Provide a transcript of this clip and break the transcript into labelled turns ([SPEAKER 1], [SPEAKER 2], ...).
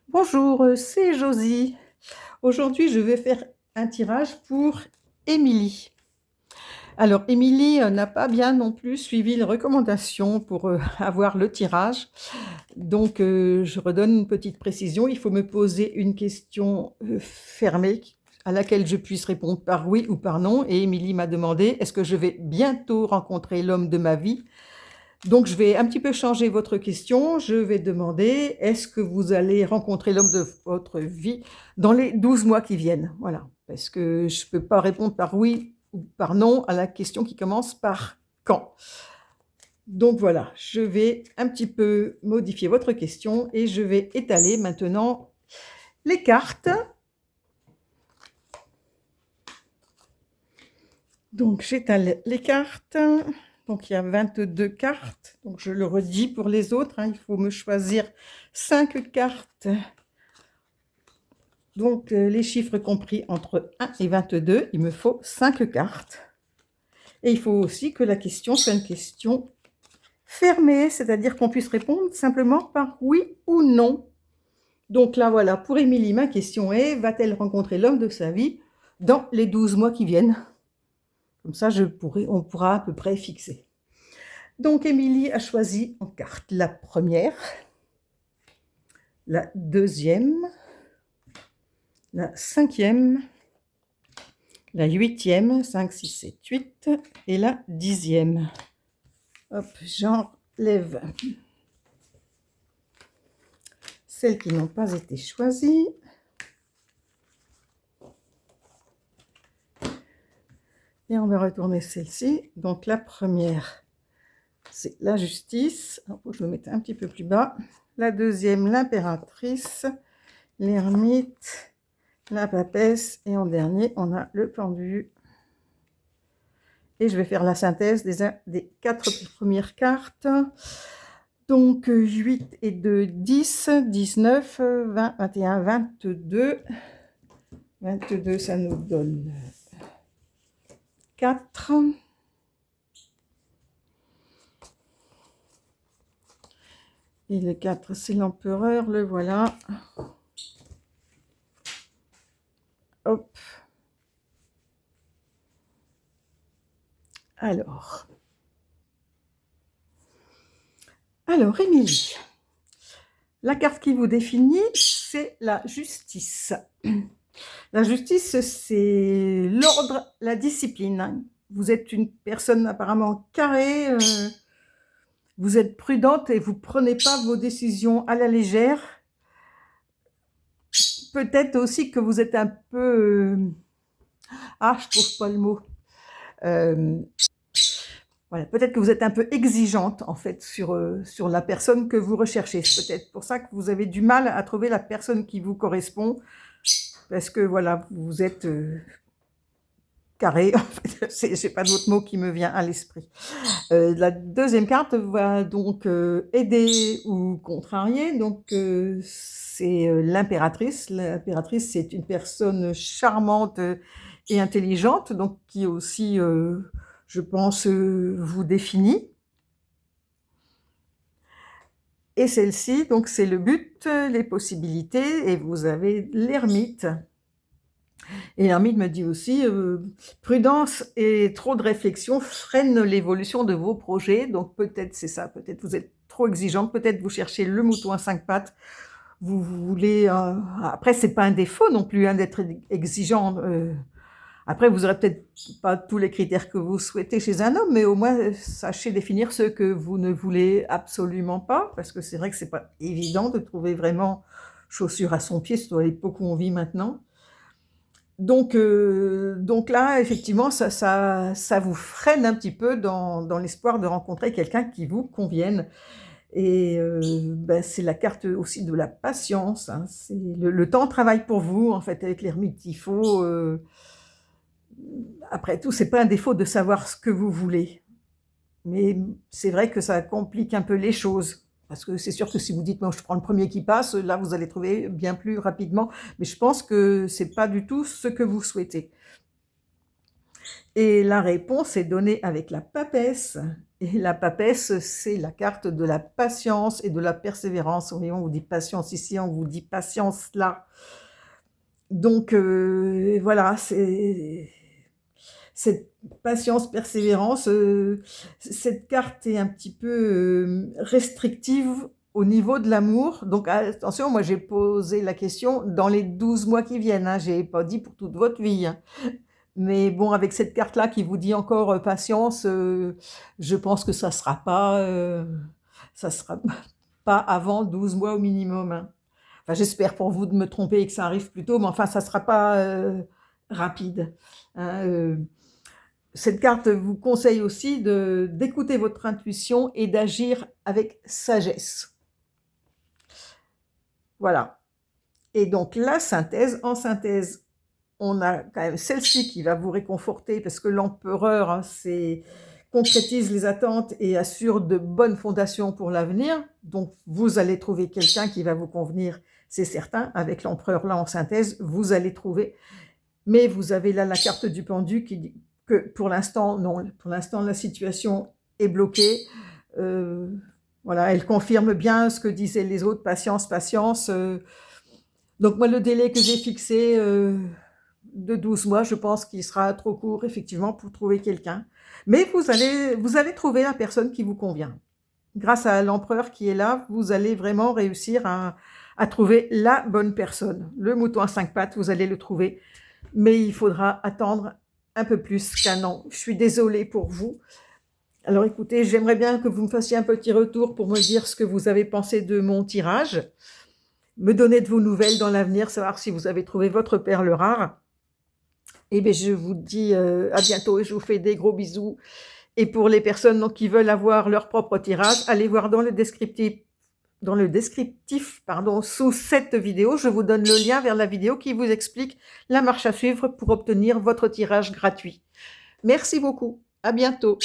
[SPEAKER 1] Bonjour, c'est Josie. Aujourd'hui, je vais faire un tirage pour Émilie. Alors, Émilie n'a pas bien non plus suivi les recommandations pour avoir le tirage. Donc, je redonne une petite précision. Il faut me poser une question fermée à laquelle je puisse répondre par oui ou par non. Et Émilie m'a demandé, est-ce que je vais bientôt rencontrer l'homme de ma vie? Donc, je vais un petit peu changer votre question. Je vais demander, est-ce que vous allez rencontrer l'homme de votre vie dans les 12 mois qui viennent? Voilà, parce que je ne peux pas répondre par oui ou par non à la question qui commence par quand. Donc voilà, je vais un petit peu modifier votre question et je vais étaler maintenant les cartes. Donc j'étale les cartes. Donc il y a 22 cartes. Donc je le redis pour les autres, il faut me choisir 5 cartes. Donc les chiffres compris entre 1 et 22, il me faut 5 cartes. Et il faut aussi que la question soit une question fermée, c'est-à-dire qu'on puisse répondre simplement par oui ou non. Donc là voilà, pour Émilie, ma question est, va-t-elle rencontrer l'homme de sa vie dans les 12 mois qui viennent? Comme ça, on pourra à peu près fixer. Donc, Émilie a choisi en carte la première, la deuxième, la cinquième, la huitième, 5, 6, 7, 8, et la 10e. Hop, j'enlève celles qui n'ont pas été choisies. Et on va retourner celle-ci. Donc, la première, c'est la justice. Il faut que je me mette un petit peu plus bas. La deuxième, l'impératrice, l'ermite, la papesse, et en dernier, on a le pendu. Et je vais faire la synthèse des 4 premières cartes. Donc 8 et 2, 10, 19, 20, 21, 22. 22, ça nous donne 4. Et le 4, c'est l'empereur, le voilà. Hop. Alors, Émilie, la carte qui vous définit, c'est la justice. La justice, c'est l'ordre, la discipline. Vous êtes une personne apparemment carrée, vous êtes prudente et vous ne prenez pas vos décisions à la légère. Peut-être aussi que vous êtes un peu... je trouve pas le mot. Voilà, peut-être que vous êtes un peu exigeante en fait sur la personne que vous recherchez. C'est peut-être pour ça que vous avez du mal à trouver la personne qui vous correspond, parce que voilà, vous êtes carré. En fait, j'ai pas d'autre mot qui me vient à l'esprit. La deuxième carte va donc aider ou contrarier. Donc c'est l'impératrice. L'impératrice, c'est une personne charmante et intelligente, donc qui aussi, je pense, vous définit. Et celle-ci, donc c'est le but, les possibilités, et vous avez l'ermite. Et l'ermite me dit aussi, prudence et trop de réflexion freinent l'évolution de vos projets. Donc peut-être c'est ça, peut-être vous êtes trop exigeante, peut-être vous cherchez le mouton à 5 pattes. Vous voulez... après, c'est pas un défaut non plus d'être exigeant. Après, vous aurez peut-être pas tous les critères que vous souhaitez chez un homme, mais au moins, sachez définir ceux que vous ne voulez absolument pas, parce que c'est vrai que c'est pas évident de trouver vraiment chaussure à son pied, surtout à l'époque où on vit maintenant. Donc là, effectivement, ça vous freine un petit peu dans l'espoir de rencontrer quelqu'un qui vous convienne. Et c'est la carte aussi de la patience. C'est le temps travaille pour vous, en fait, avec l'ermite. Il faut... après tout, c'est pas un défaut de savoir ce que vous voulez. Mais c'est vrai que ça complique un peu les choses. Parce que c'est sûr que si vous dites, moi, je prends le premier qui passe, là, vous allez trouver bien plus rapidement. Mais je pense que c'est pas du tout ce que vous souhaitez. Et la réponse est donnée avec la papesse. Et la papesse, c'est la carte de la patience et de la persévérance. Oui, on vous dit patience ici, on vous dit patience là. Donc voilà, c'est cette patience, persévérance, cette carte est un petit peu restrictive au niveau de l'amour. Donc attention, moi j'ai posé la question dans les 12 mois qui viennent, hein, j'ai pas dit pour toute votre vie, hein. Mais bon, avec cette carte-là qui vous dit encore patience, je pense que ça sera pas avant 12 mois au minimum, hein. Enfin, j'espère pour vous de me tromper et que ça arrive plus tôt, mais enfin, ça sera pas rapide, hein. Cette carte vous conseille aussi d'écouter votre intuition et d'agir avec sagesse. Voilà. Et donc la synthèse, en synthèse, on a quand même celle-ci qui va vous réconforter parce que l'empereur, hein, concrétise les attentes et assure de bonnes fondations pour l'avenir. Donc vous allez trouver quelqu'un qui va vous convenir, c'est certain. Avec l'empereur là en synthèse, vous allez trouver. Mais vous avez là la carte du pendu qui dit que pour l'instant, non. Pour l'instant, la situation est bloquée. Voilà, elle confirme bien ce que disaient les autres, patience, patience. Donc moi, le délai que j'ai fixé de 12 mois, je pense qu'il sera trop court, effectivement, pour trouver quelqu'un. Mais vous allez trouver la personne qui vous convient. Grâce à l'empereur qui est là, vous allez vraiment réussir à trouver la bonne personne. Le mouton à 5 pattes, vous allez le trouver. Mais il faudra attendre un peu plus qu'1 an. Je suis désolée pour vous. Alors écoutez, j'aimerais bien que vous me fassiez un petit retour pour me dire ce que vous avez pensé de mon tirage, me donner de vos nouvelles dans l'avenir, savoir si vous avez trouvé votre perle rare. Et bien je vous dis à bientôt et je vous fais des gros bisous. Et pour les personnes donc, qui veulent avoir leur propre tirage, allez voir dans le descriptif, sous cette vidéo, je vous donne le lien vers la vidéo qui vous explique la marche à suivre pour obtenir votre tirage gratuit. Merci beaucoup, à bientôt.